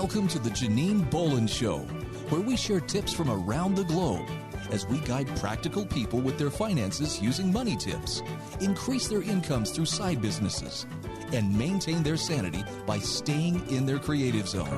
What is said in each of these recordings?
Welcome to the Janine Bolin Show, where we share tips from around the globe as we guide practical people with their finances using money tips, increase their incomes through side businesses, and maintain their sanity by staying in their creative zone.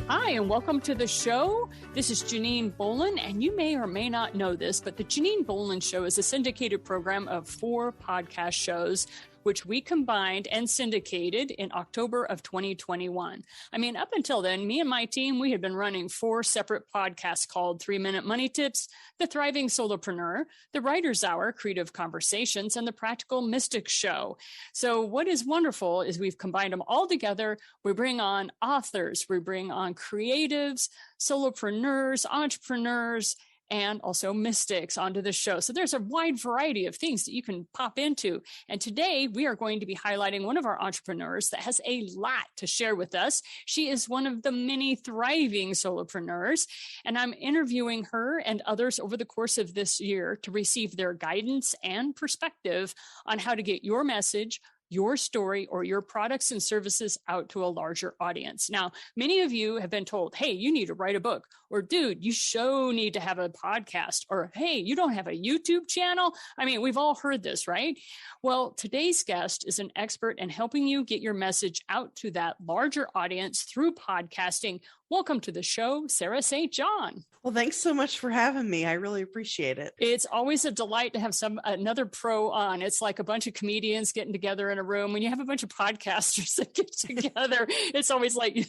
Hi, and welcome to the show. This is Janine Bolin, and you may or may not know this, but the Janine Bolin Show is a syndicated program of 4 podcast shows, which we combined and syndicated in October of 2021. I mean, up until then, me and my team, we had been running 4 separate podcasts called 3-Minute Money Tips, The Thriving Solopreneur, The Writer's Hour, Creative Conversations, and The Practical Mystic Show. So what is wonderful is we've combined them all together. We bring on authors, we bring on creatives, solopreneurs, entrepreneurs, and also mystics onto the show. So there's a wide variety of things that you can pop into. And today we are going to be highlighting one of our entrepreneurs that has a lot to share with us. She is one of the many thriving solopreneurs, and I'm interviewing her and others over the course of this year to receive their guidance and perspective on how to get your message, your story, or your products and services out to a larger audience. Now, many of you have been told, hey, you need to write a book, or dude, you need to have a podcast, or hey, you don't have a YouTube channel. I mean, we've all heard this, right? Well, today's guest is an expert in helping you get your message out to that larger audience through podcasting. Welcome to the show, Sarah St. John. Well, thanks so much for having me. I really appreciate it. It's always a delight to have another pro on. It's like a bunch of comedians getting together in a room. When you have a bunch of podcasters that get together, it's always like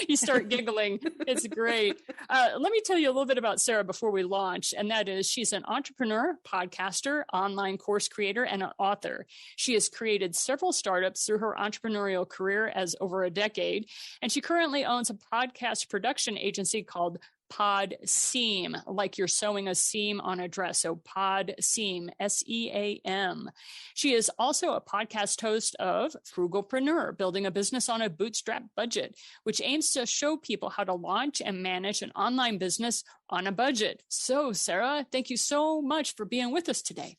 you start giggling. It's great. Let me tell you a little bit about Sarah before we launch, and that is she's an entrepreneur, podcaster, online course creator, and an author. She has created several startups through her entrepreneurial career as over a decade, and she currently owns a podcast production agency called PodSeam, like you're sewing a seam on a dress. So PodSeam, SEAM. She is also a podcast host of Frugalpreneur, building a business on a bootstrapped budget, which aims to show people how to launch and manage an online business on a budget. So, Sarah, thank you so much for being with us today.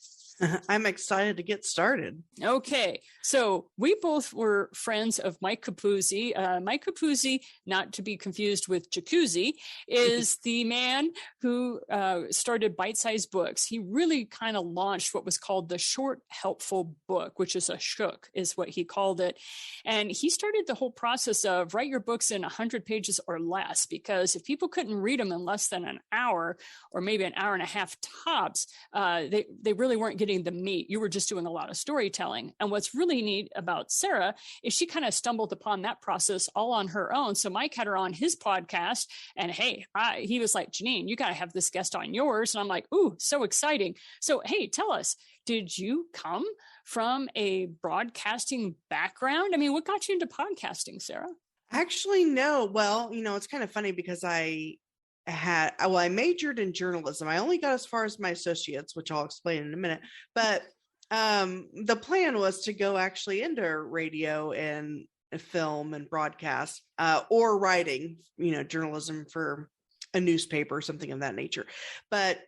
I'm excited to get started. Okay, so we both were friends of Mike Capuzzi. Mike Capuzzi, not to be confused with Jacuzzi, is the man who started Bite-Sized Books. He really kind of launched what was called the Short Helpful Book, which is a shook, is what he called it. And he started the whole process of write your books in 100 pages or less, because if people couldn't read them in less than an hour or maybe an hour and a half tops, they really weren't getting the meat. You were just doing a lot of storytelling. And what's really neat about Sarah is she kind of stumbled upon that process all on her own. So Mike had her on his podcast, and hey, he was like, Janine, you got to have this guest on yours. And I'm like, ooh, so exciting. So, hey, tell us, did you come from a broadcasting background? I mean, what got you into podcasting, Sarah? Actually, no. Well, it's kind of funny because I majored in journalism. I only got as far as my associates, which I'll explain in a minute. But the plan was to go actually into radio and film and broadcast or writing, journalism for a newspaper or something of that nature. But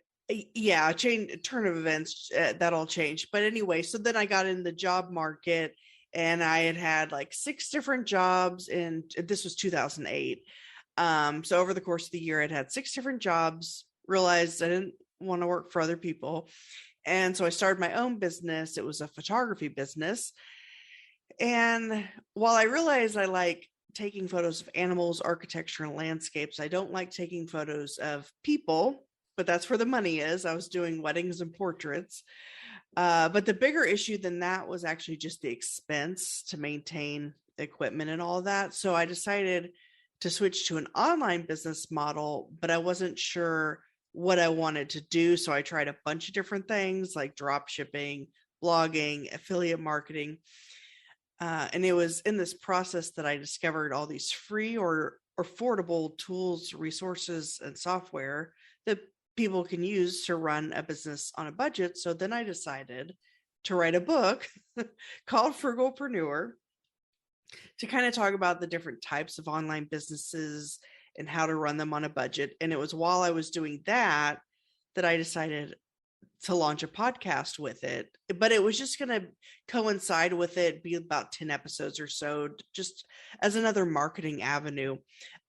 yeah, turn of events, that all changed. But anyway, so then I got in the job market, and I had like 6 different jobs, and this was 2008. So over the course of the year, I'd had 6 different jobs, realized I didn't want to work for other people. And so I started my own business. It was a photography business. And while I realized I like taking photos of animals, architecture, and landscapes, I don't like taking photos of people, but that's where the money is. I was doing weddings and portraits. But the bigger issue than that was actually just the expense to maintain equipment and all that. So I decided to switch to an online business model, but I wasn't sure what I wanted to do. So I tried a bunch of different things like drop shipping, blogging, affiliate marketing. And it was in this process that I discovered all these free or affordable tools, resources, and software that people can use to run a business on a budget. So then I decided to write a book called Frugalpreneur, to kind of talk about the different types of online businesses and how to run them on a budget. And it was while I was doing that I decided to launch a podcast with it, but it was just going to coincide with it, be about 10 episodes or so, just as another marketing avenue.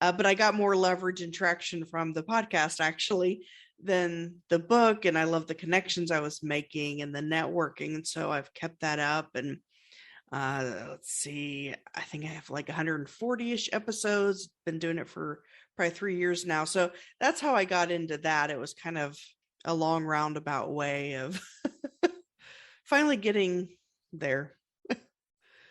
But I got more leverage and traction from the podcast actually than the book. And I love the connections I was making and the networking. And so I've kept that up. And let's see, I think I have like 140-ish episodes, been doing it for probably 3 years now. So that's how I got into that. It was kind of a long roundabout way of finally getting there.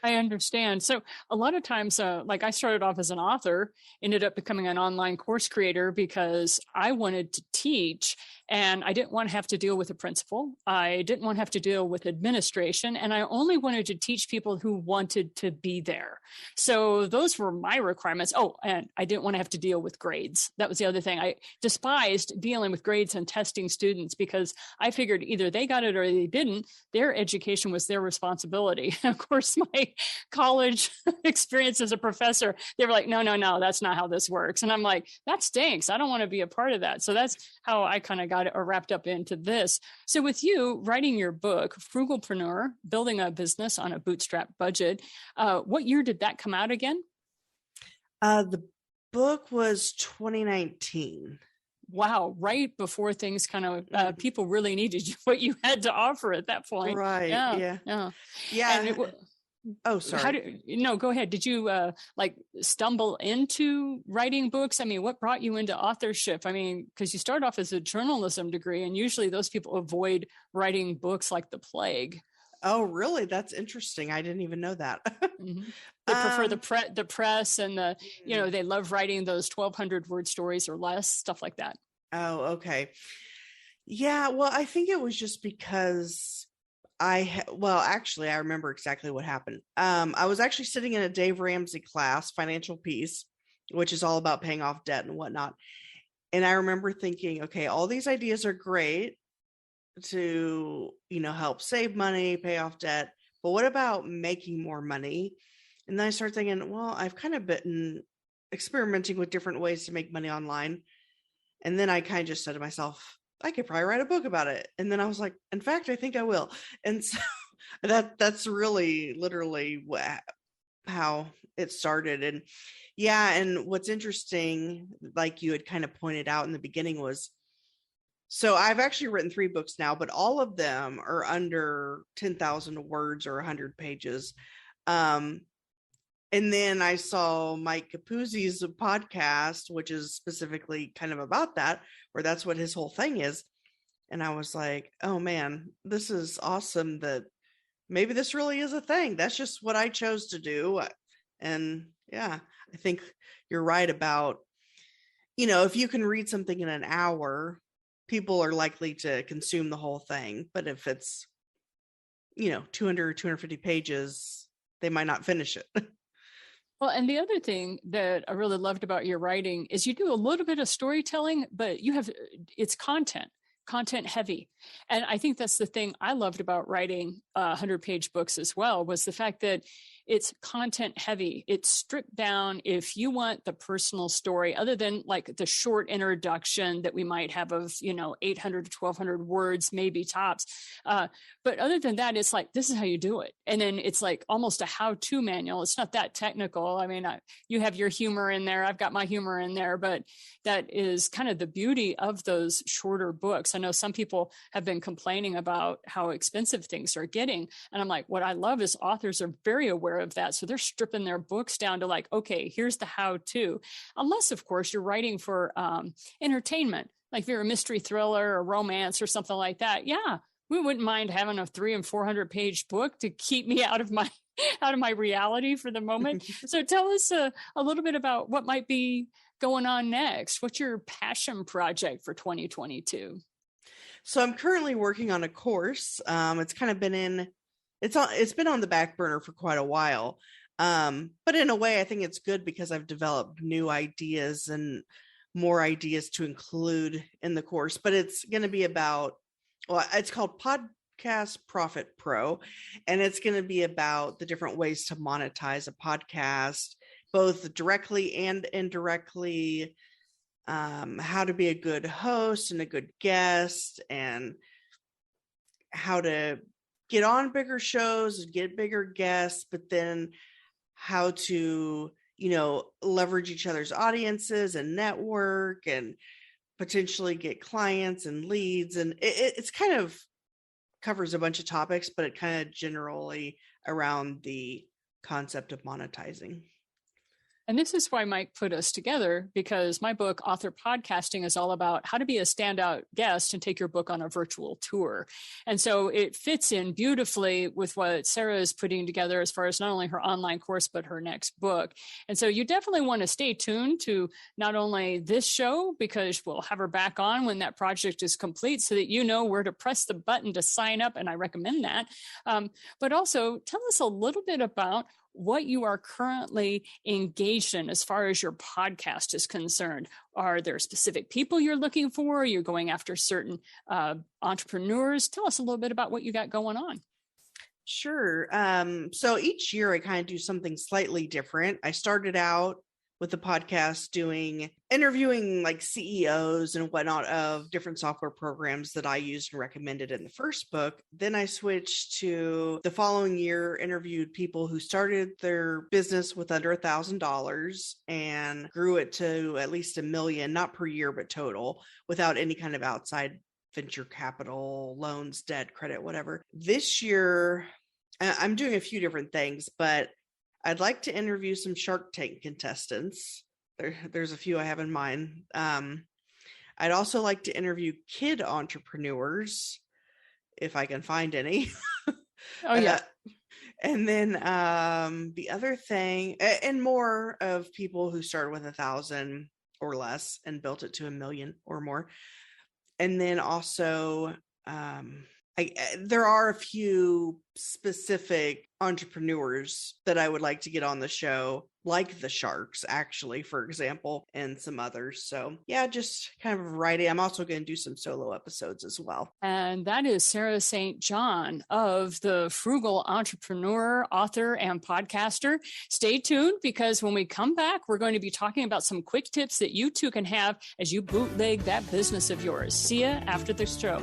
I understand. So a lot of times, like I started off as an author, ended up becoming an online course creator because I wanted to teach and I didn't want to have to deal with a principal. I didn't want to have to deal with administration. And I only wanted to teach people who wanted to be there. So those were my requirements. Oh, and I didn't want to have to deal with grades. That was the other thing. I despised dealing with grades and testing students because I figured either they got it or they didn't. Their education was their responsibility. Of course, my college experience as a professor, they were like, no, that's not how this works. And I'm like, that stinks. I don't want to be a part of that. So that's how I kind of got it wrapped up into this. So with you writing your book, Frugalpreneur, building a business on a bootstrapped budget, what year did that come out again? The book was 2019. Wow, right before things kind of people really needed what you had to offer at that point. Right. Yeah. And oh, sorry. No, go ahead. Did you like stumble into writing books? I mean, what brought you into authorship? I mean, because you start off as a journalism degree, and usually those people avoid writing books like the plague. Oh, really? That's interesting. I didn't even know that. Mm-hmm. They prefer the press and the, they love writing those 1,200 word stories or less, stuff like that. Oh, okay. Yeah. Well, I think it was just because actually, I remember exactly what happened. I was actually sitting in a Dave Ramsey class, Financial Peace, which is all about paying off debt and whatnot. And I remember thinking, okay, all these ideas are great to, help save money, pay off debt, but what about making more money? And then I started thinking, well, I've kind of been experimenting with different ways to make money online. And then I kind of just said to myself, I could probably write a book about it. And then I was like, in fact, I think I will. And so that's really literally how it started. And yeah. And what's interesting, like you had kind of pointed out in the beginning was, so I've actually written 3 books now, but all of them are under 10,000 words or 100 pages. And then I saw Mike Capuzzi's podcast, which is specifically kind of about that, where that's what his whole thing is. And I was like, oh man, this is awesome that maybe this really is a thing. That's just what I chose to do. And yeah, I think you're right about, if you can read something in an hour, people are likely to consume the whole thing. But if it's, 200, 250 pages, they might not finish it. Well, and the other thing that I really loved about your writing is you do a little bit of storytelling, but it's content heavy. And I think that's the thing I loved about writing 100-page books as well, was the fact that it's content heavy. It's stripped down. If you want the personal story, other than like the short introduction that we might have of, 800 to 1,200 words, maybe tops. But other than that, it's like, this is how you do it. And then it's like almost a how-to manual. It's not that technical. I mean, you have your humor in there. I've got my humor in there, but that is kind of the beauty of those shorter books. I know some people have been complaining about how expensive things are getting. And I'm like, what I love is authors are very aware of that. So they're stripping their books down to like, okay, here's the how-to. Unless, of course, you're writing for entertainment, like if you're a mystery thriller or romance or something like that. Yeah, we wouldn't mind having a 300 and 400 page book to keep me out of my reality for the moment. So tell us a little bit about what might be going on next. What's your passion project for 2022? So I'm currently working on a course. It's kind of been it's been on the back burner for quite a while. But in a way, I think it's good because I've developed new ideas and more ideas to include in the course. But it's going to be about, it's called Podcast Profit Pro, and it's going to be about the different ways to monetize a podcast, both directly and indirectly, how to be a good host and a good guest, and how to get on bigger shows, get bigger guests, but then how to, leverage each other's audiences and network and potentially get clients and leads. And it's kind of covers a bunch of topics, but it kind of generally around the concept of monetizing. And this is why Mike put us together, because my book, Author Podcasting, is all about how to be a standout guest and take your book on a virtual tour. And so it fits in beautifully with what Sarah is putting together as far as not only her online course, but her next book. And so you definitely want to stay tuned to not only this show, because we'll have her back on when that project is complete so that you know where to press the button to sign up. And I recommend that. But also tell us a little bit about what you are currently engaged in as far as your podcast is concerned. Are there specific people you're looking for? Are you going after certain entrepreneurs? Tell us a little bit about what you got going on. Sure. So each year I kind of do something slightly different. I started out with the podcast interviewing like CEOs and whatnot of different software programs that I used and recommended in the first book. Then I switched to the following year, interviewed people who started their business with under $1,000 and grew it to at least $1 million, not per year, but total, without any kind of outside venture capital, loans, debt, credit, whatever. This year, I'm doing a few different things, but I'd like to interview some Shark Tank contestants. There's a few I have in mind. I'd also like to interview kid entrepreneurs, if I can find any. Oh, yeah. And then the other thing, and more of people who started with 1,000 or less and built it to $1 million or more. And then also, there are a few specific entrepreneurs that I would like to get on the show, like the Sharks, actually, for example, and some others. So yeah, just kind of a variety. I'm also going to do some solo episodes as well. And that is Sarah St. John of the Frugal Entrepreneur, author, and podcaster. Stay tuned, because when we come back, we're going to be talking about some quick tips that you too can have as you bootleg that business of yours. See ya after the show.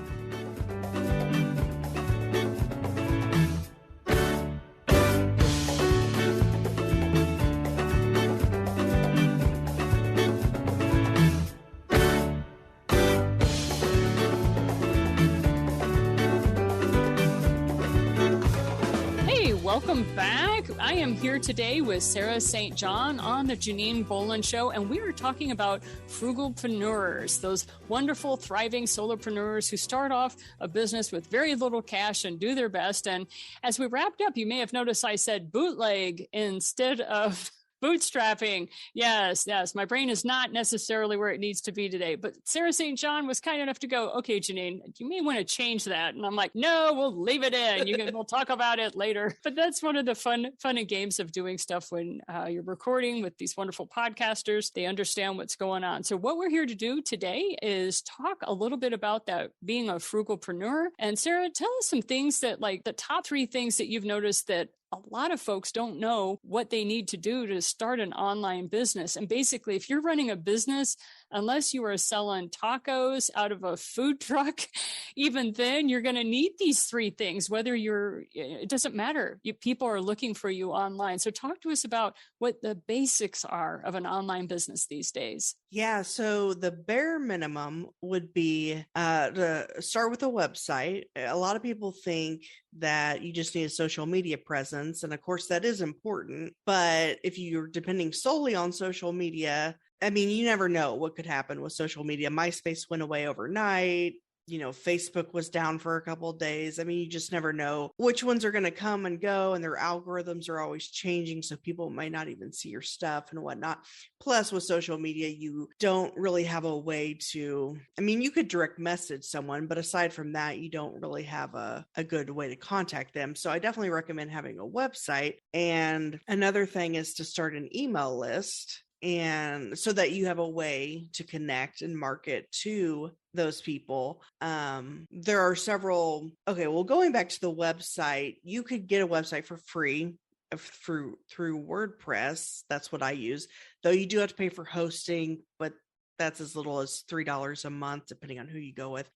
Welcome back. I am here today with Sarah St. John on the Janine Bolin Show, and we are talking about frugalpreneurs, those wonderful, thriving solopreneurs who start off a business with very little cash and do their best. And as we wrapped up, you may have noticed I said bootleg instead of bootstrapping. Yes. My brain is not necessarily where it needs to be today. But Sarah St. John was kind enough to go, okay, Janine, you may want to change that. And I'm like, no, we'll leave it in. We'll talk about it later. But that's one of the fun and games of doing stuff when you're recording with these wonderful podcasters. They understand what's going on. So what we're here to do today is talk a little bit about that, being a frugalpreneur. And Sarah, tell us some things that, like, the top 3 things that you've noticed that a lot of folks don't know what they need to do to start an online business. And basically, if you're running a business, unless you are selling tacos out of a food truck, even then you're going to need these 3 things, it doesn't matter. People are looking for you online. So talk to us about what the basics are of an online business these days. Yeah. So the bare minimum would be to start with a website. A lot of people think that you just need a social media presence. And of course that is important, but if you're depending solely on social media, I mean, you never know what could happen with social media. MySpace went away overnight. Facebook was down for a couple of days. I mean, you just never know which ones are going to come and go, and their algorithms are always changing. So people might not even see your stuff and whatnot. Plus with social media, you don't really have a way to, you could direct message someone, but aside from that, you don't really have a good way to contact them. So I definitely recommend having a website. And another thing is to start an email list, and so that you have a way to connect and market to those people. There are several. Okay, well, going back to the website, you could get a website for free through WordPress. That's what I use, though you do have to pay for hosting, but That's as little as $3 a month, depending on who you go with.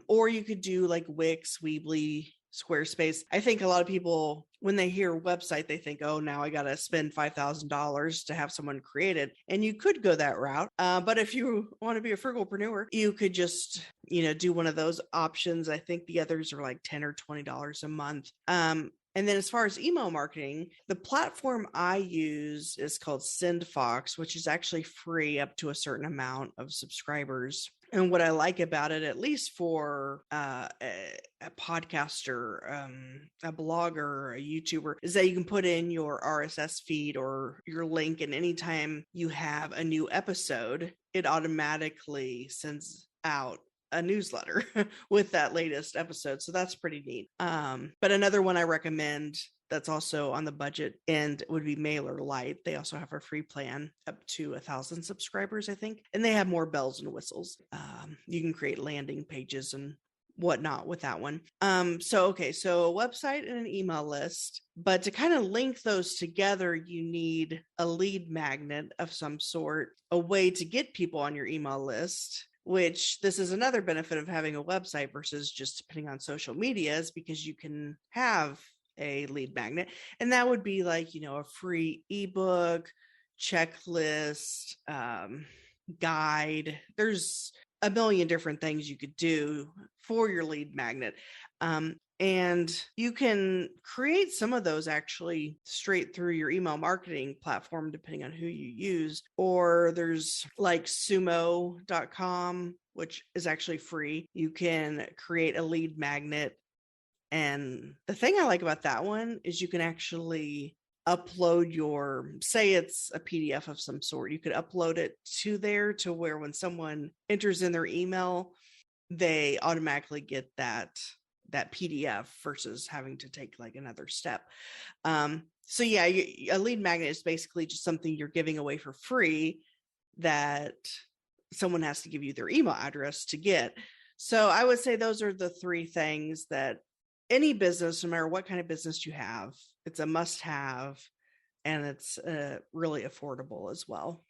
Or you could do like Wix, Weebly, Squarespace. I think a lot of people, when they hear website, they think, oh, now I got to spend $5,000 to have someone create it. And you could go that route. But if you want to be a frugalpreneur, you could just, do one of those options. I think the others are like $10 or $20 a month. And then as far as email marketing, the platform I use is called SendFox, which is actually free up to a certain amount of subscribers. And what I like about it, at least for a podcaster, a blogger, a YouTuber, is that you can put in your RSS feed or your link, and anytime you have a new episode, it automatically sends out a newsletter with that latest episode. So that's pretty neat. But another one I recommend that's also on the budget end would be MailerLite. They also have a free plan up to 1,000 subscribers, I think. And they have more bells and whistles. You can create landing pages and whatnot with that one. So a website and an email list, but to kind of link those together, you need a lead magnet of some sort, a way to get people on your email list, which this is another benefit of having a website versus just depending on social media, is because you can have a lead magnet. And that would be like, a free ebook, checklist, guide. There's a million different things you could do for your lead magnet. And you can create some of those actually straight through your email marketing platform, depending on who you use. Or there's like sumo.com, which is actually free. You can create a lead magnet. And the thing I like about that one is you can actually upload say it's a PDF of some sort. You could upload it to there to where when someone enters in their email, they automatically get that PDF versus having to take like another step. So yeah, a lead magnet is basically just something you're giving away for free that someone has to give you their email address to get. So I would say those are the three things that any business, no matter what kind of business you have, it's a must-have, and it's really affordable as well.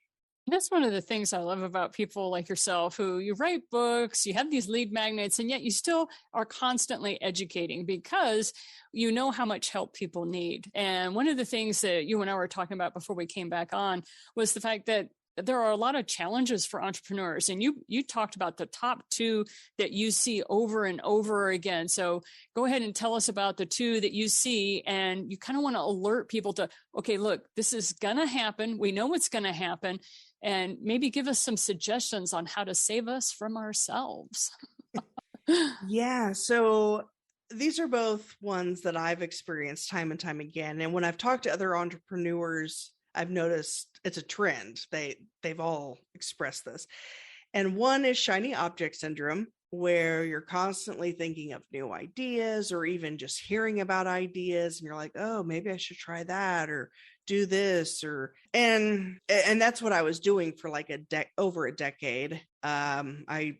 That's one of the things I love about people like yourself, who you write books, you have these lead magnets, and yet you still are constantly educating because you know how much help people need. And one of the things that you and I were talking about before we came back on was the fact that there are a lot of challenges for entrepreneurs. And you talked about the top two that you see over and over again. So go ahead and tell us about the two that you see. And you kind of want to alert people to, okay, look, this is going to happen. We know what's going to happen. And maybe give us some suggestions on how to save us from ourselves. Yeah. So these are both ones that I've experienced time and time again. And when I've talked to other entrepreneurs, I've noticed it's a trend. They've all expressed this. And one is shiny object syndrome, where you're constantly thinking of new ideas or even just hearing about ideas. And you're like, oh, maybe I should try that or do this and that's what I was doing for like over a decade. I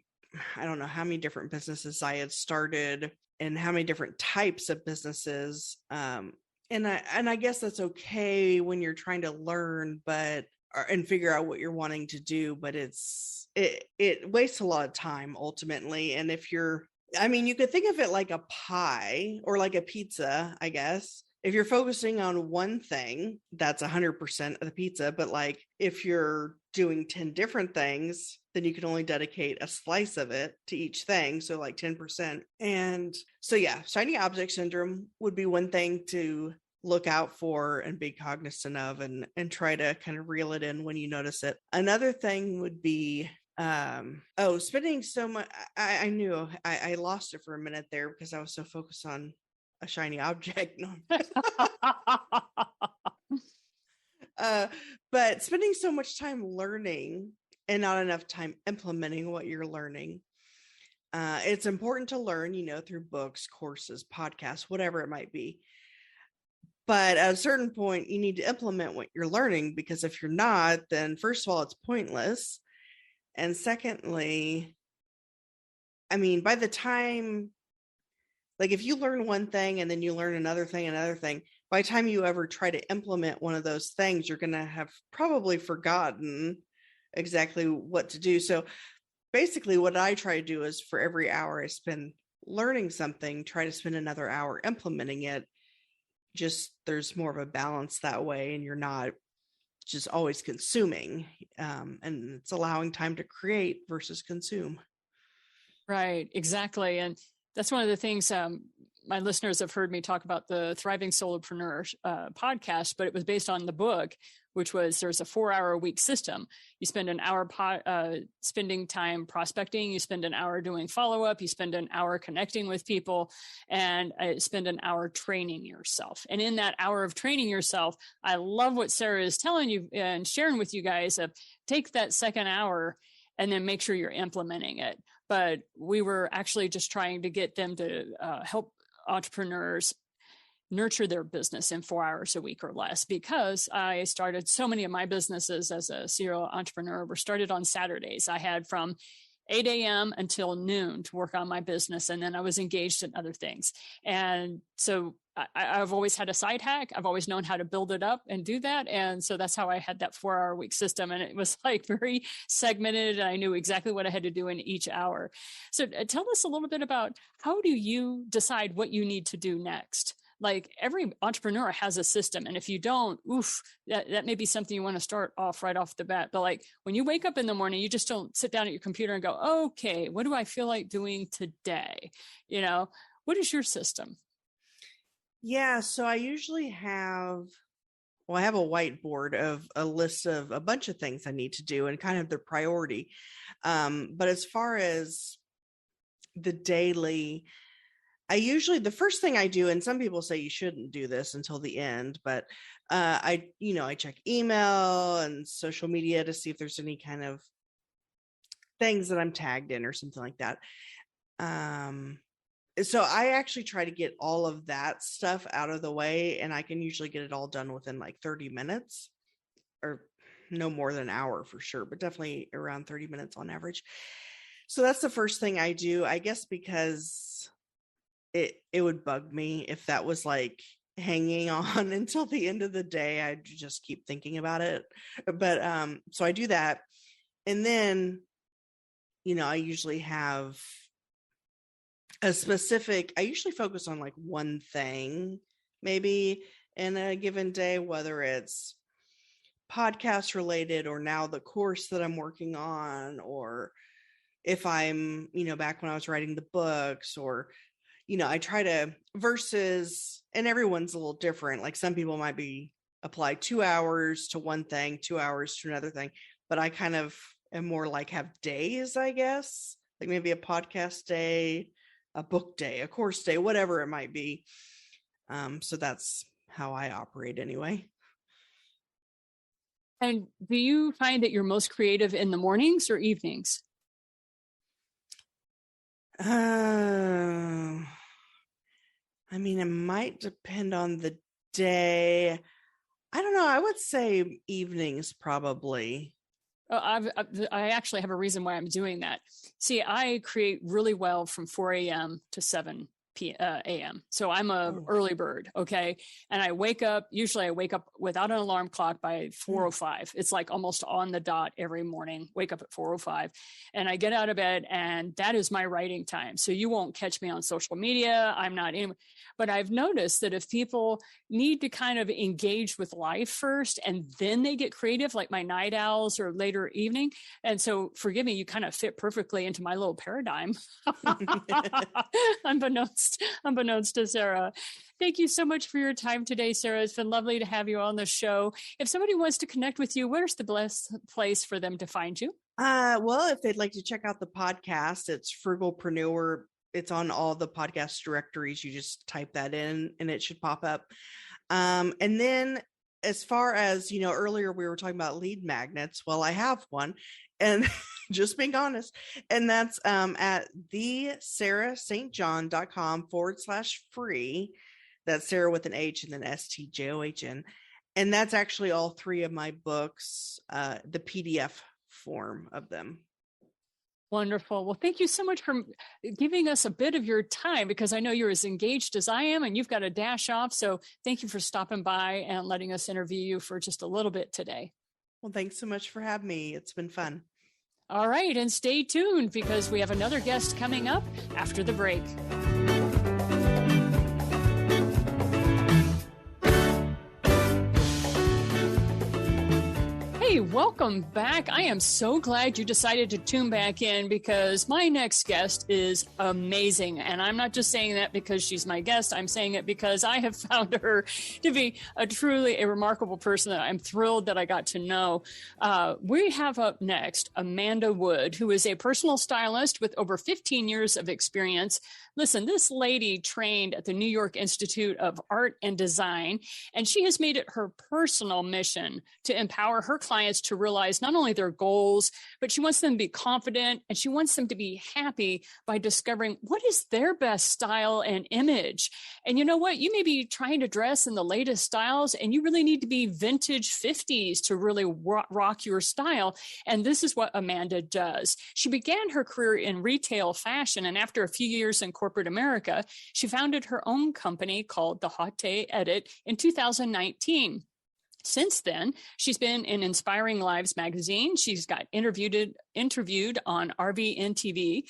don't know how many different businesses I had started and how many different types of businesses. And I guess that's okay when you're trying to learn, and figure out what you're wanting to do, but it wastes a lot of time ultimately. And you could think of it like a pie or like a pizza, I guess. If you're focusing on one thing, that's 100% of the pizza. But like if you're doing 10 different things, then you can only dedicate a slice of it to each thing. So like 10%. And so, yeah, shiny object syndrome would be one thing to look out for and be cognizant of and try to kind of reel it in when you notice it. Another thing would be, spending so much. I knew I lost it for a minute there because I was so focused on a shiny object. But spending so much time learning and not enough time implementing what you're learning. It's important to learn, through books, courses, podcasts, whatever it might be. But at a certain point, you need to implement what you're learning, because if you're not, then first of all, it's pointless. And secondly, by the time, like if you learn one thing and then you learn another thing, by the time you ever try to implement one of those things, you're going to have probably forgotten exactly what to do. So basically what I try to do is for every hour I spend learning something, try to spend another hour implementing it. Just there's more of a balance that way, and you're not just always consuming. And it's allowing time to create versus consume. Right, exactly. And that's one of the things my listeners have heard me talk about the Thriving Solopreneur podcast, but it was based on the book, which was there's a 4-hour-a-week system. You spend an hour spending time prospecting, you spend an hour doing follow-up, you spend an hour connecting with people, and spend an hour training yourself. And in that hour of training yourself, I love what Sarah is telling you and sharing with you guys of take that second hour and then make sure you're implementing it. But we were actually just trying to get them to help entrepreneurs nurture their business in 4 hours a week or less, because I started so many of my businesses as a serial entrepreneur were started on Saturdays. I had from 8 a.m. until noon to work on my business. And then I was engaged in other things. And so I've always had a side hack. I've always known how to build it up and do that. And so that's how I had that 4-hour-a-week system. And it was like very segmented. And I knew exactly what I had to do in each hour. So tell us a little bit about how do you decide what you need to do next? Like every entrepreneur has a system. And if you don't, that may be something you want to start off right off the bat. But like when you wake up in the morning, you just don't sit down at your computer and go, okay, what do I feel like doing today? What is your system? Yeah. So I usually I have a whiteboard of a list of a bunch of things I need to do and kind of their priority. But as far as the daily, the first thing I do, and some people say you shouldn't do this until the end, but I check email and social media to see if there's any kind of things that I'm tagged in or something like that. So I actually try to get all of that stuff out of the way, and I can usually get it all done within like 30 minutes or no more than an hour for sure, but definitely around 30 minutes on average. So that's the first thing I do, I guess, because it would bug me if that was like hanging on until the end of the day. I'd just keep thinking about it. But so I do that. And then, I usually have I usually focus on like one thing, maybe in a given day, whether it's podcast related or now the course that I'm working on, or if I'm, back when I was writing the books, or, I try to and everyone's a little different. Like some people might apply 2 hours to one thing, 2 hours to another thing, but I kind of am more like have days, I guess, like maybe a podcast day, a book day, a course day, whatever it might be. So that's how I operate anyway. And do you find that you're most creative in the mornings or evenings? It might depend on the day. I don't know. I would say evenings probably. I actually have a reason why I'm doing that. See, I create really well from 4 a.m. to 7 a.m. So I'm a early bird. Okay. And usually I wake up without an alarm clock by 4:05. It's like almost on the dot every morning, wake up at 4:05 and I get out of bed, and that is my writing time. So you won't catch me on social media. I'm not in, but I've noticed that if people need to kind of engage with life first and then they get creative, like my night owls or later evening. And so forgive me, you kind of fit perfectly into my little paradigm. Unbeknownst to Sarah. Thank you so much for your time today, Sarah. It's been lovely to have you on the show. If somebody wants to connect with you, where's the best place for them to find you? Well, if they'd like to check out the podcast, it's Frugalpreneur. It's on all the podcast directories. You just type that in and it should pop up. And then as far as, earlier we were talking about lead magnets. Well, I have one, and just being honest, and that's at thesarahstjohn.com/free. That's Sarah with an H and then STJOHN. And that's actually all 3 of my books, the PDF form of them. Wonderful. Well, thank you so much for giving us a bit of your time, because I know you're as engaged as I am and you've got to dash off. So thank you for stopping by and letting us interview you for just a little bit today. Well, thanks so much for having me. It's been fun. All right, and stay tuned because we have another guest coming up after the break. Hey, welcome back. I am so glad you decided to tune back in because my next guest is amazing. And I'm not just saying that because she's my guest. I'm saying it because I have found her to be truly a remarkable person that I'm thrilled that I got to know. We have up next Amanda Wood, who is a personal stylist with over 15 years of experience. Listen, this lady trained at the New York Institute of Art and Design, and she has made it her personal mission to empower her clients to realize not only their goals, but she wants them to be confident and she wants them to be happy by discovering what is their best style and image. And you know what? You may be trying to dress in the latest styles and you really need to be vintage 50s to really rock your style. And this is what Amanda does. She began her career in retail fashion, and after a few years in corporate America, she founded her own company called the Haute Edit in 2019. Since then, she's been in Inspiring Lives magazine. She's got interviewed on RVNTv,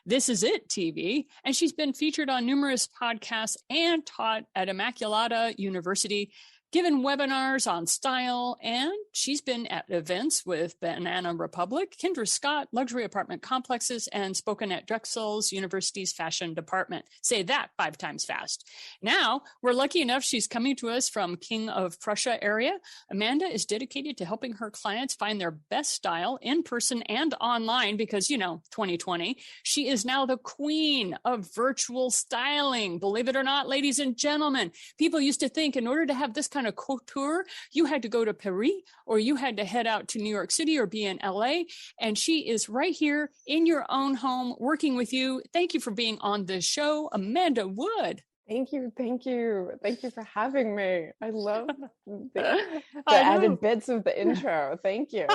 This Is It TV, and she's been featured on numerous podcasts and taught at Immaculata University, given webinars on style, and she's been at events with Banana Republic, Kendra Scott, luxury apartment complexes, and spoken at Drexel's University's fashion department. Say that 5 times fast. Now, we're lucky enough she's coming to us from King of Prussia area. Amanda is dedicated to helping her clients find their best style in person and online because, 2020, she is now the queen of virtual styling. Believe it or not, ladies and gentlemen, people used to think in order to have this kind of couture, you had to go to Paris or you had to head out to New York City or be in LA. And she is right here in your own home working with you. Thank you for being on the show, Amanda Wood. Thank you. Thank you for having me. I love the added bits of the intro. Thank you.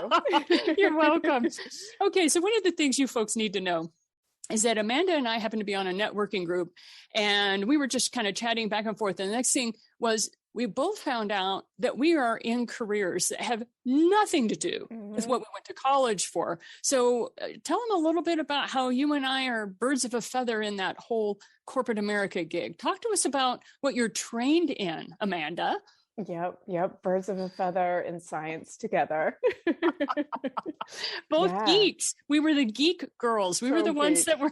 You're welcome. Okay, so one of the things you folks need to know is that Amanda and I happen to be on a networking group, and we were just kind of chatting back and forth. And the next thing was we both found out that we are in careers that have nothing to do with what we went to college for. So tell them a little bit about how you and I are birds of a feather in that whole corporate America gig. Talk to us about what you're trained in, Amanda. Yep. Birds of a feather in science together. Both geeks. We were the geek girls. We were the ones that were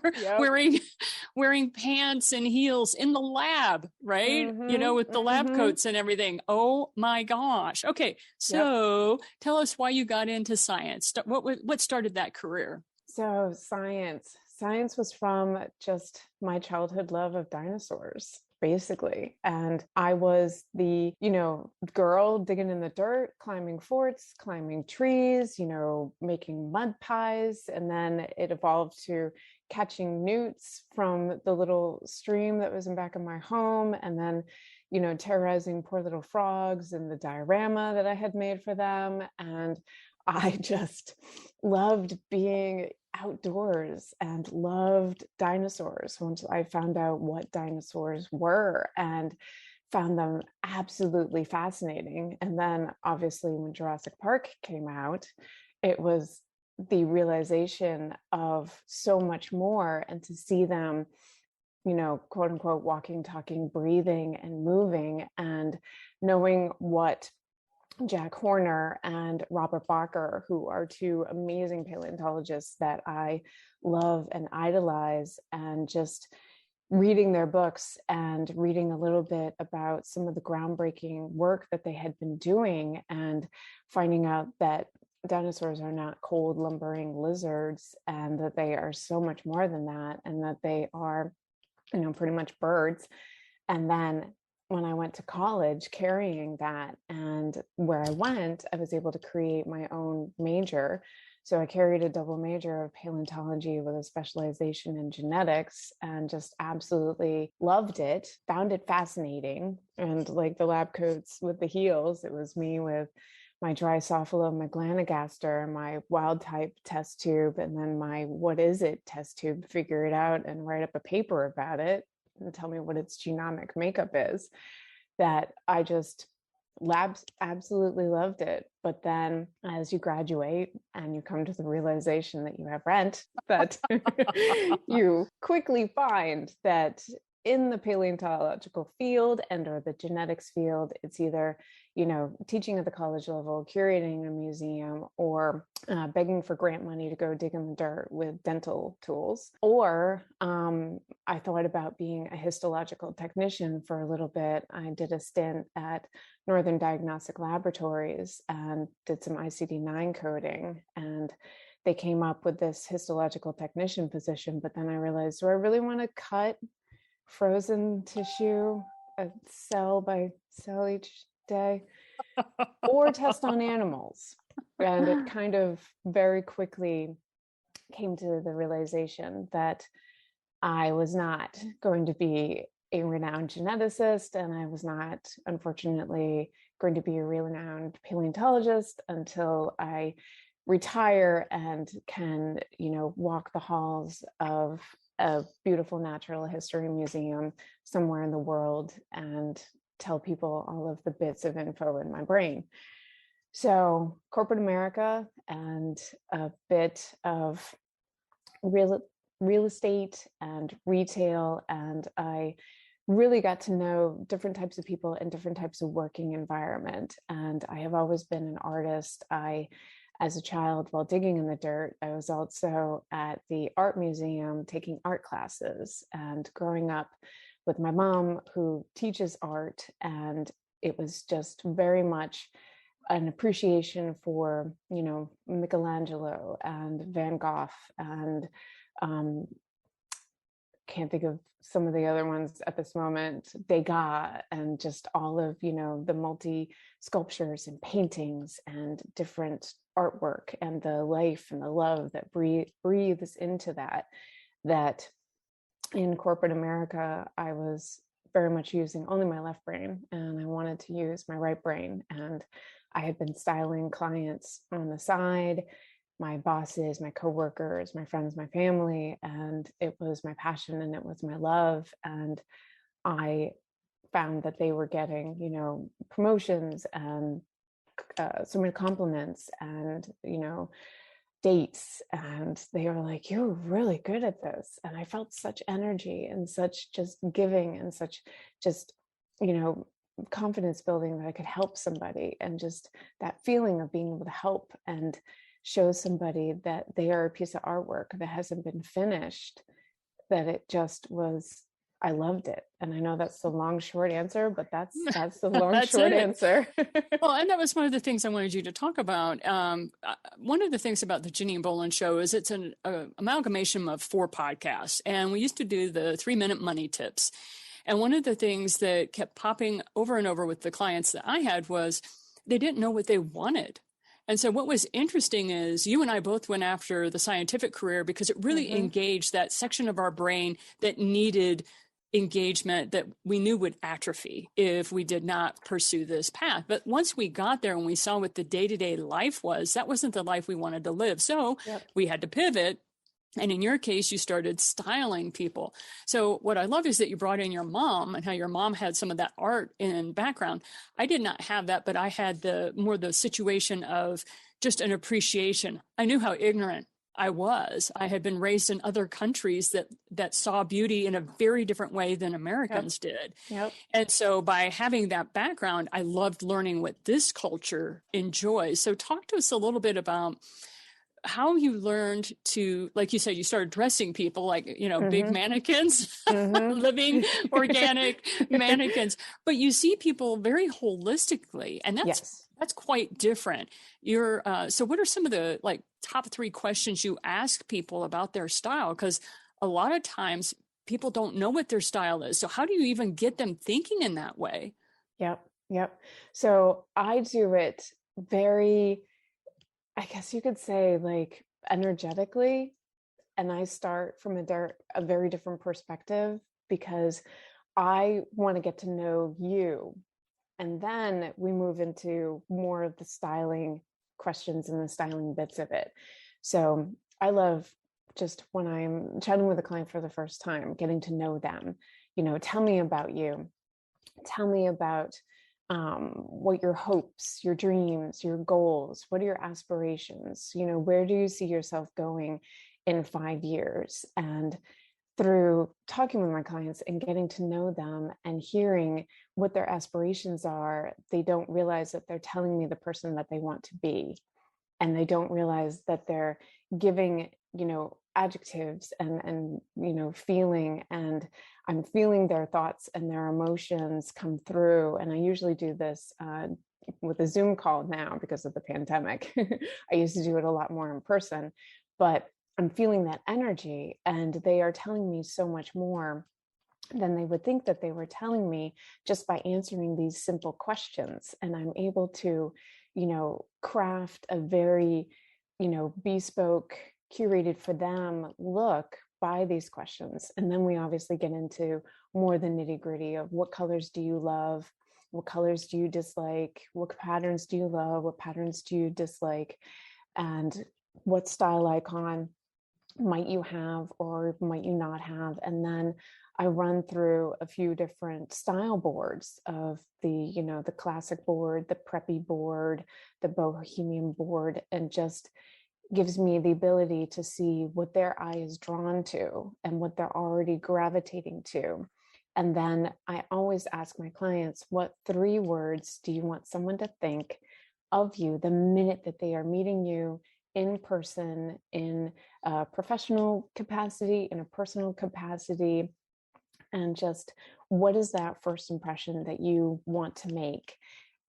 wearing pants and heels in the lab, right? With the lab coats and everything. Oh my gosh. Okay. So tell us why you got into science. What started that career? So science was from just my childhood love of dinosaurs, basically. And I was the, girl digging in the dirt, climbing forts, climbing trees, making mud pies. And then it evolved to catching newts from the little stream that was in back of my home. And then, terrorizing poor little frogs and the diorama that I had made for them. And I just loved being outdoors and loved dinosaurs once I found out what dinosaurs were and found them absolutely fascinating. And then obviously when Jurassic Park came out, it was the realization of so much more, and to see them, quote unquote, walking, talking, breathing and moving, and knowing what Jack Horner and Robert Bacher, who are 2 amazing paleontologists that I love and idolize, and just reading their books and reading a little bit about some of the groundbreaking work that they had been doing, and finding out that dinosaurs are not cold, lumbering lizards, and that they are so much more than that, and that they are, pretty much birds. And then when I went to college carrying that, and where I went, I was able to create my own major. So I carried a double major of paleontology with a specialization in genetics, and just absolutely loved it, found it fascinating. And like the lab coats with the heels, it was me with my Drosophila melanogaster, my wild type test tube, and then my what is it test tube, figure it out and write up a paper about it and tell me what its genomic makeup is, that I just labs absolutely loved it. But then as you graduate and you come to the realization that you have rent, that you quickly find that in the paleontological field and or the genetics field, it's either, teaching at the college level, curating a museum, or begging for grant money to go dig in the dirt with dental tools. Or I thought about being a histological technician for a little bit. I did a stint at Northern Diagnostic Laboratories and did some ICD-9 coding, and they came up with this histological technician position. But then I realized, do I really want to cut frozen tissue cell by cell each day or test on animals? And it kind of very quickly came to the realization that I was not going to be a renowned geneticist, and I was not, unfortunately, going to be a renowned paleontologist until I retire and can, walk the halls of a beautiful natural history museum somewhere in the world and tell people all of the bits of info in my brain. So corporate America and a bit of real estate and retail, and I really got to know different types of people and different types of working environment. And I have always been an artist. As a child, while digging in the dirt, I was also at the art museum taking art classes and growing up with my mom, who teaches art. And it was just very much an appreciation for, Michelangelo and Van Gogh and can't think of some of the other ones at this moment, Degas, and just all of, the multi sculptures and paintings and different artwork and the life and the love that breathes into that in corporate America, I was very much using only my left brain, and I wanted to use my right brain. And I had been styling clients on the side, my bosses, my coworkers, my friends, my family, and it was my passion and it was my love. And I found that they were getting, promotions and so many compliments and, dates. And they were like, you're really good at this. And I felt such energy and such just giving and such just, confidence building that I could help somebody, and just that feeling of being able to help and show somebody that they are a piece of artwork that hasn't been finished, that it just was, I loved it. And I know that's the long, short answer, but that's the long, short answer. Well, and that was one of the things I wanted you to talk about. One of the things about the Janine Boland Show is it's an amalgamation of 4 podcasts. And we used to do the 3-minute money tips. And one of the things that kept popping over and over with the clients that I had was they didn't know what they wanted. And so what was interesting is you and I both went after the scientific career because it really engaged that section of our brain that needed engagement that we knew would atrophy if we did not pursue this path. But once we got there and we saw what the day-to-day life was, that wasn't the life we wanted to live. So we had to pivot. And in your case, you started styling people. So what I love is that you brought in your mom and how your mom had some of that art in background. I did not have that, but I had the situation of just an appreciation. I knew how ignorant I was. I had been raised in other countries that saw beauty in a very different way than Americans did. And so by having that background, I loved learning what this culture enjoys. So talk to us a little bit about how you learned to, like you said, you started dressing people like, big mannequins, living organic mannequins, but you see people very holistically, and that's quite different. So what are some of the top 3 questions you ask people about their style? Because a lot of times people don't know what their style is. So how do you even get them thinking in that way? Yep. So I do it very, I guess you could say, energetically, and I start from a very different perspective because I want to get to know you. And then we move into more of the styling questions and the styling bits of it. So I love just when I'm chatting with a client for the first time, getting to know them, tell me about you. Tell me about what your hopes, your dreams, your goals, what are your aspirations? Where do you see yourself going in 5 years? And through talking with my clients and getting to know them and hearing what their aspirations are, they don't realize that they're telling me the person that they want to be. And they don't realize that they're giving, adjectives and feeling, and I'm feeling their thoughts and their emotions come through. And I usually do this with a Zoom call now because of the pandemic. I used to do it a lot more in person, but I'm feeling that energy, and they are telling me so much more than they would think that they were telling me just by answering these simple questions. And I'm able to, craft a very, bespoke, curated for them look by these questions. And then we obviously get into more the nitty gritty of what colors do you love? What colors do you dislike? What patterns do you love? What patterns do you dislike? And what style icon might you have or might you not have? And then I run through a few different style boards of the classic board, the preppy board, the bohemian board, and just gives me the ability to see what their eye is drawn to and what they're already gravitating to. And then I always ask my clients, what 3 words do you want someone to think of you the minute that they are meeting you in person, in a professional capacity, in a personal capacity, and just what is that first impression that you want to make?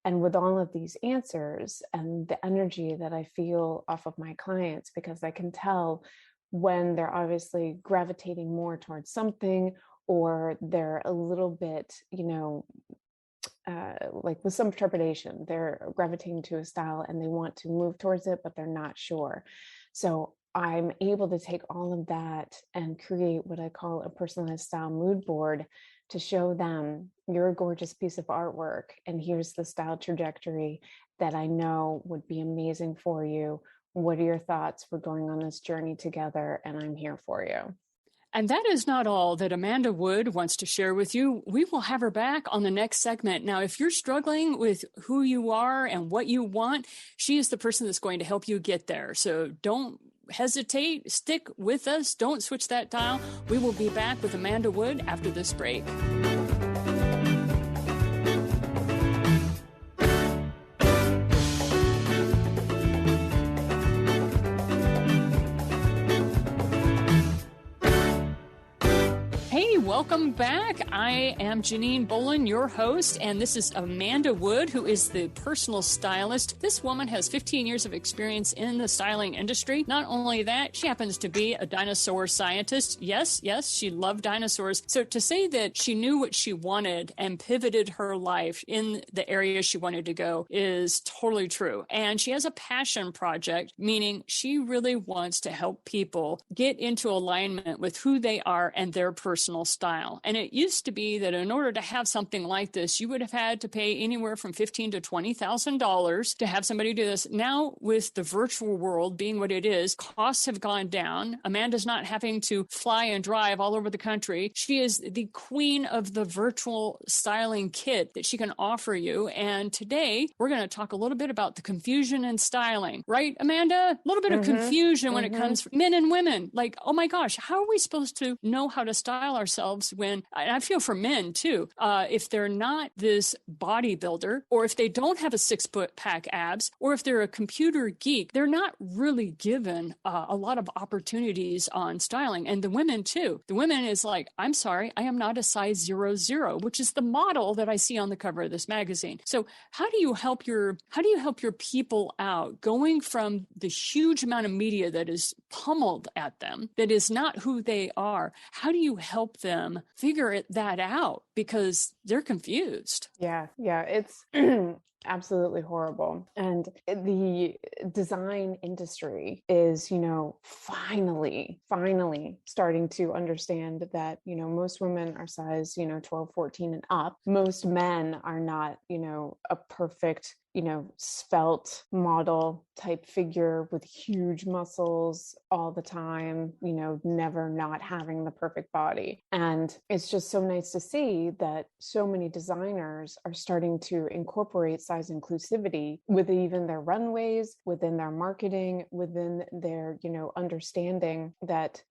And with all of these answers and the energy that I feel off of my clients, because I can tell when they're obviously gravitating more towards something, or they're a little bit, like with some trepidation, they're gravitating to a style and they want to move towards it, but they're not sure. So I'm able to take all of that and create what I call a personalized style mood board to show them, you're a gorgeous piece of artwork, and here's the style trajectory that I know would be amazing for you. What are your thoughts? We're going on this journey together, and I'm here for you. And that is not all that Amanda Wood wants to share with you. We will have her back on the next segment. Now, if you're struggling with who you are and what you want, she is the person that's going to help you get there. So don't hesitate. Stick with us. Don't switch that dial. We will be back with Amanda Wood after this break. Welcome back. I am Janine Bolin, your host, and this is Amanda Wood, who is the personal stylist. This woman has 15 years of experience in the styling industry. Not only that, she happens to be a dinosaur scientist. Yes, she loved dinosaurs. So to say that she knew what she wanted and pivoted her life in the area she wanted to go is totally true. And she has a passion project, meaning she really wants to help people get into alignment with who they are and their personal style. And it used to be that in order to have something like this, you would have had to pay anywhere from $15,000 to $20,000 to have somebody do this. Now, with the virtual world being what it is, costs have gone down. Amanda's not having to fly and drive all over the country. She is the queen of the virtual styling kit that she can offer you. And today, we're going to talk a little bit about the confusion in styling. Right, Amanda? A little bit of confusion when it comes to men and women. Like, oh my gosh, how are we supposed to know how to style ourselves when, and I feel for men too, if they're not this bodybuilder, or if they don't have a 6-pack abs, or if they're a computer geek, they're not really given a lot of opportunities on styling. And the women too. The women is like, I'm sorry, I am not a size 00, which is the model that I see on the cover of this magazine. So how do you help your people out going from the huge amount of media that is pummeled at them, that is not who they are? How do you help them figure that out, because they're confused? Yeah. It's absolutely horrible. And the design industry is, finally starting to understand that, most women are size, 12, 14 and up. Most men are not, a perfect, svelte model type figure with huge muscles all the time, never not having the perfect body. And it's just so nice to see that so many designers are starting to incorporate size inclusivity within even their runways, within their marketing, within their, understanding that,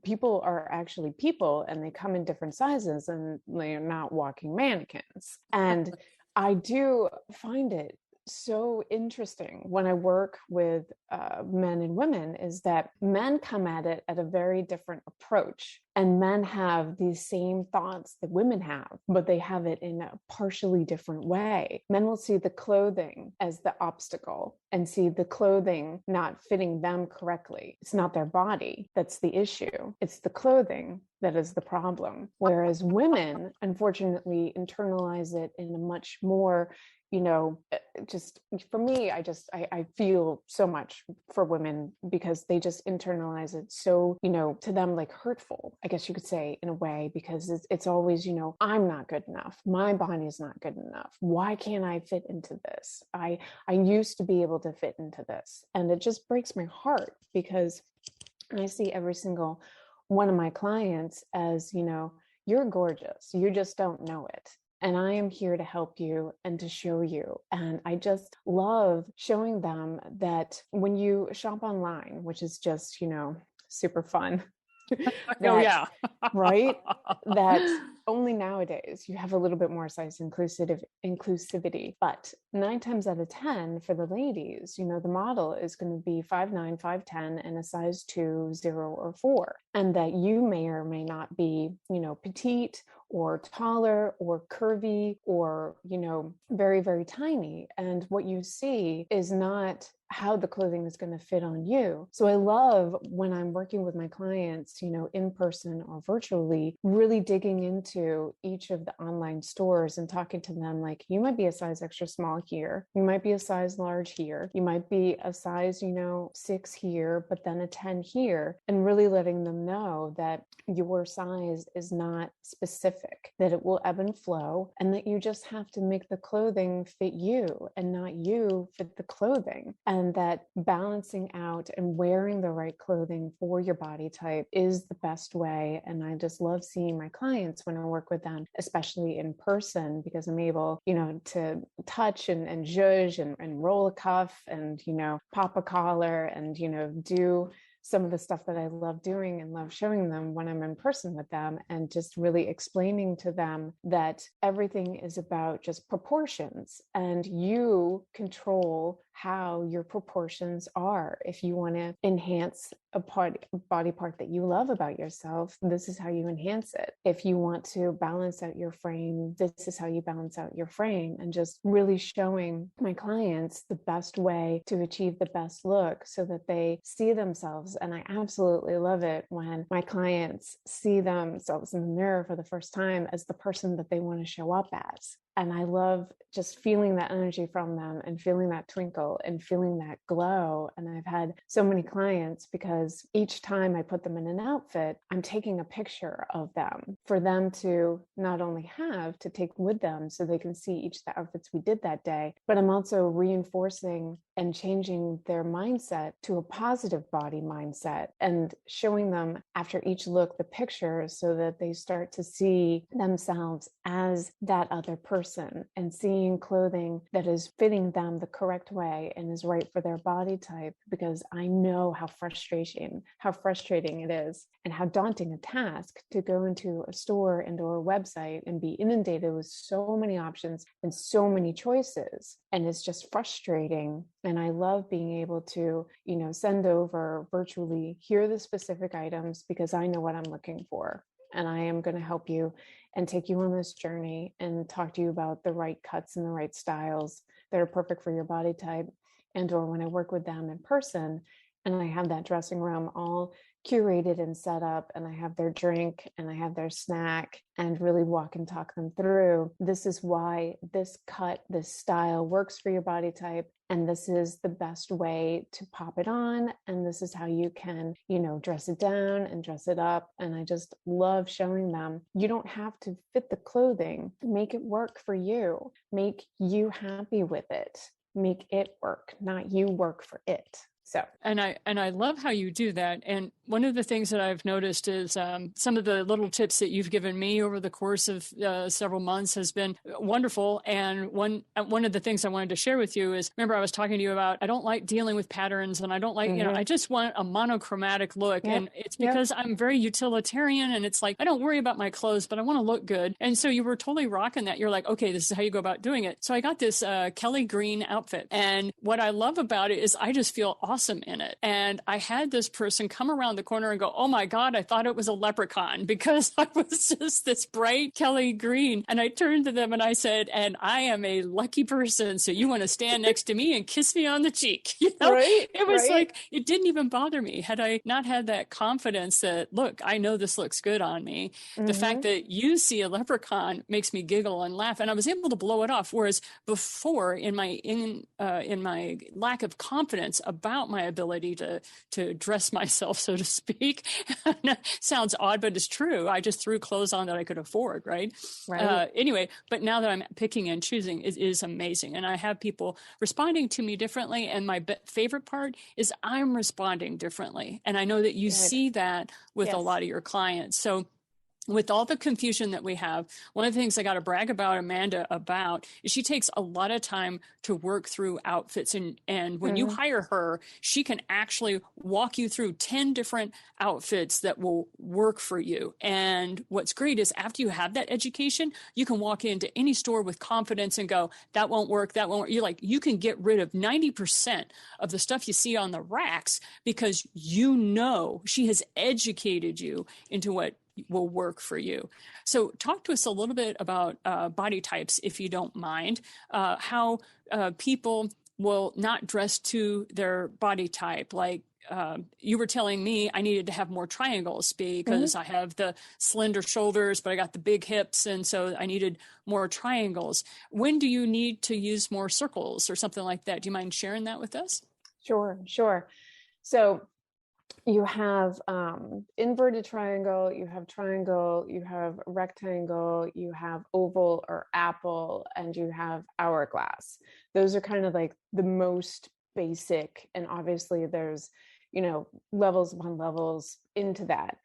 people are actually people and they come in different sizes and they're not walking mannequins. And I do find it so interesting when I work with men and women is that men come at it at a very different approach. And men have these same thoughts that women have, but they have it in a partially different way. Men will see the clothing as the obstacle and see the clothing not fitting them correctly. It's not their body that's the issue. It's the clothing that is the problem. Whereas women, unfortunately, internalize it in a much more just for me, I feel so much for women because they just internalize it so, to them like hurtful, I guess you could say in a way, because it's always, I'm not good enough. My body is not good enough. Why can't I fit into this? I used to be able to fit into this. And it just breaks my heart because I see every single one of my clients as, you're gorgeous. You just don't know it. And I am here to help you and to show you. And I just love showing them that when you shop online, which is just, super fun. Right? That only nowadays you have a little bit more size inclusivity. But 9 times out of 10 for the ladies, the model is going to be 5'9", 5'10", and a size 2, 0, or 4. And that you may or may not be, petite or taller or curvy or, very, very tiny. And what you see is not how the clothing is going to fit on you. So I love when I'm working with my clients, in person or virtually, really digging into each of the online stores and talking to them like, you might be a size extra small here. You might be a size large here. You might be a size, 6 here, but then a 10 here, and really letting them know that your size is not specific, that it will ebb and flow, and that you just have to make the clothing fit you and not you fit the clothing. And that balancing out and wearing the right clothing for your body type is the best way. And I just love seeing my clients when I work with them, especially in person, because I'm able, to touch and zhuzh and roll a cuff and, pop a collar and, do some of the stuff that I love doing and love showing them when I'm in person with them, and just really explaining to them that everything is about just proportions and you control how your proportions are. If you want to enhance a body part that you love about yourself, this is how you enhance it. If you want to balance out your frame, this is how you balance out your frame. And just really showing my clients the best way to achieve the best look so that they see themselves. And I absolutely love it when my clients see themselves in the mirror for the first time as the person that they want to show up as. And I love just feeling that energy from them and feeling that twinkle and feeling that glow. And I've had so many clients because each time I put them in an outfit, I'm taking a picture of them for them to not only have to take with them so they can see each of the outfits we did that day, but I'm also reinforcing and changing their mindset to a positive body mindset and showing them after each look the pictures so that they start to see themselves as that other person and seeing clothing that is fitting them the correct way and is right for their body type. Because I know how frustrating it is and how daunting a task to go into a store and or a website and be inundated with so many options and so many choices. And it's just frustrating. And I love being able to, send over virtually, here are the specific items because I know what I'm looking for. And I am going to help you and take you on this journey and talk to you about the right cuts and the right styles that are perfect for your body type. And or when I work with them in person, and I have that dressing room all curated and set up, and I have their drink and I have their snack, and really walk and talk them through, this is why this cut, this style works for your body type, and this is the best way to pop it on, and this is how you can, dress it down and dress it up. And I just love showing them, you don't have to fit the clothing, make it work for you, make you happy with it, make it work, not you work for it. So, and I love how you do that. And one of the things that I've noticed is some of the little tips that you've given me over the course of several months has been wonderful. And one of the things I wanted to share with you is, remember I was talking to you about, I don't like dealing with patterns, and I don't like, I just want a monochromatic look. Yep. And it's because I'm very utilitarian, and it's like, I don't worry about my clothes, but I want to look good. And so you were totally rocking that. You're like, okay, this is how you go about doing it. So I got this Kelly green outfit. And what I love about it is I just feel awesome in it. And I had this person come around the corner and go, oh my God, I thought it was a leprechaun, because I was just this bright Kelly green. And I turned to them and I said, and I am a lucky person, so you want to stand next to me and kiss me on the cheek. Right, it was like, it didn't even bother me. Had I not had that confidence that, look, I know this looks good on me. The fact that you see a leprechaun makes me giggle and laugh, and I was able to blow it off. Whereas before, in my lack of confidence about my ability to dress myself, so to speak, sounds odd, but it's true. I just threw clothes on that I could afford, right? Anyway, but now that I'm picking and choosing, it is amazing. And I have people responding to me differently. And my favorite part is I'm responding differently. And I know that you see that with a lot of your clients. So with all the confusion that we have, one of the things I got to brag about Amanda about is she takes a lot of time to work through outfits. And when you hire her, she can actually walk you through 10 different outfits that will work for you. And what's great is after you have that education, you can walk into any store with confidence and go, that won't work, that won't work. You're like, you can get rid of 90% of the stuff you see on the racks because she has educated you into what will work for you. So talk to us a little bit about body types, if you don't mind, how people will not dress to their body type. Like you were telling me I needed to have more triangles because I have the slender shoulders, but I got the big hips. And so I needed more triangles. When do you need to use more circles or something like that? Do you mind sharing that with us? Sure. So you have inverted triangle, you have rectangle, you have oval or apple, and you have hourglass. Those are kind of like the most basic. And obviously there's, levels upon levels into that.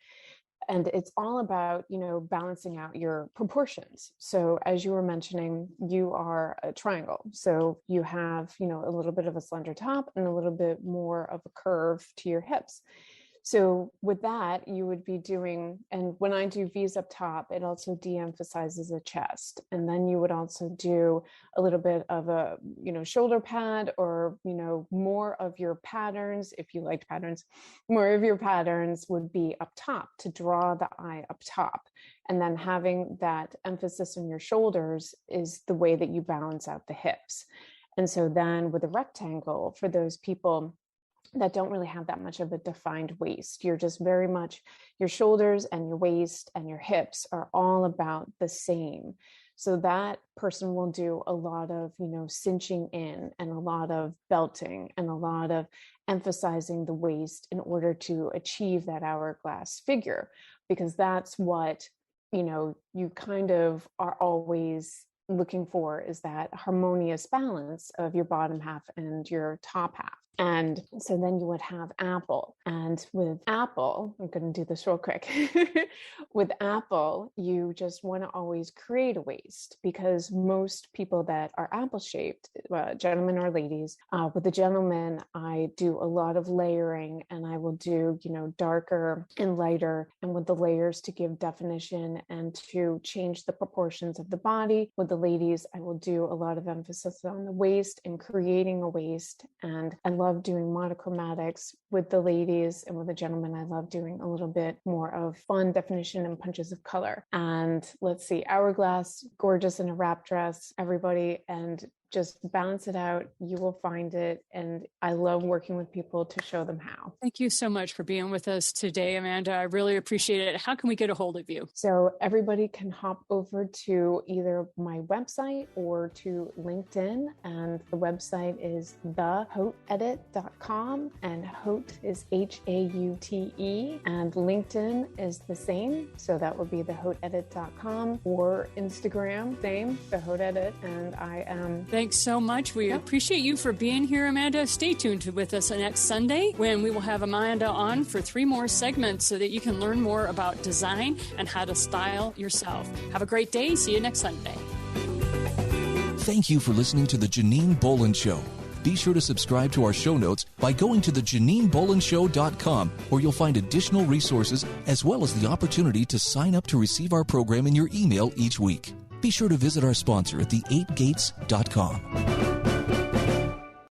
And it's all about, balancing out your proportions. So as you were mentioning, you are a triangle. So you have, a little bit of a slender top and a little bit more of a curve to your hips. So with that, you would be doing, and when I do V's up top, it also de-emphasizes a chest. And then you would also do a little bit of a, shoulder pad, or, more of your patterns, if you liked patterns, more of your patterns would be up top to draw the eye up top. And then having that emphasis on your shoulders is the way that you balance out the hips. And so then with a rectangle, for those people that don't really have that much of a defined waist, you're just very much, your shoulders and your waist and your hips are all about the same. So that person will do a lot of, cinching in and a lot of belting and a lot of emphasizing the waist in order to achieve that hourglass figure, because that's what, you kind of are always looking for, is that harmonious balance of your bottom half and your top half. And so then you would have apple. And with apple, I'm going to do this real quick. With apple, you just want to always create a waist, because most people that are apple shaped, gentlemen or ladies, with the gentlemen, I do a lot of layering, and I will do, darker and lighter, and with the layers to give definition and to change the proportions of the body. With the ladies, I will do a lot of emphasis on the waist and creating a waist. And I love doing monochromatics with the ladies, and with the gentlemen, I love doing a little bit more of fun definition and punches of color. And let's see, hourglass, gorgeous in a wrap dress, everybody. And just balance it out. You will find it. And I love working with people to show them how. Thank you so much for being with us today, Amanda. I really appreciate it. How can we get a hold of you? So everybody can hop over to either my website or to LinkedIn. And the website is thehautedit.com, and Haute is Haute. And LinkedIn is the same. So that would be thehautedit.com, or Instagram, same, thehautedit. And I am... Thanks so much. We appreciate you for being here, Amanda. Stay tuned with us next Sunday when we will have Amanda on for 3 more segments so that you can learn more about design and how to style yourself. Have a great day. See you next Sunday. Thank you for listening to The Janine Bolin Show. Be sure to subscribe to our show notes by going to thejaninebolinshow.com, where you'll find additional resources as well as the opportunity to sign up to receive our program in your email each week. Be sure to visit our sponsor at the8gates.com.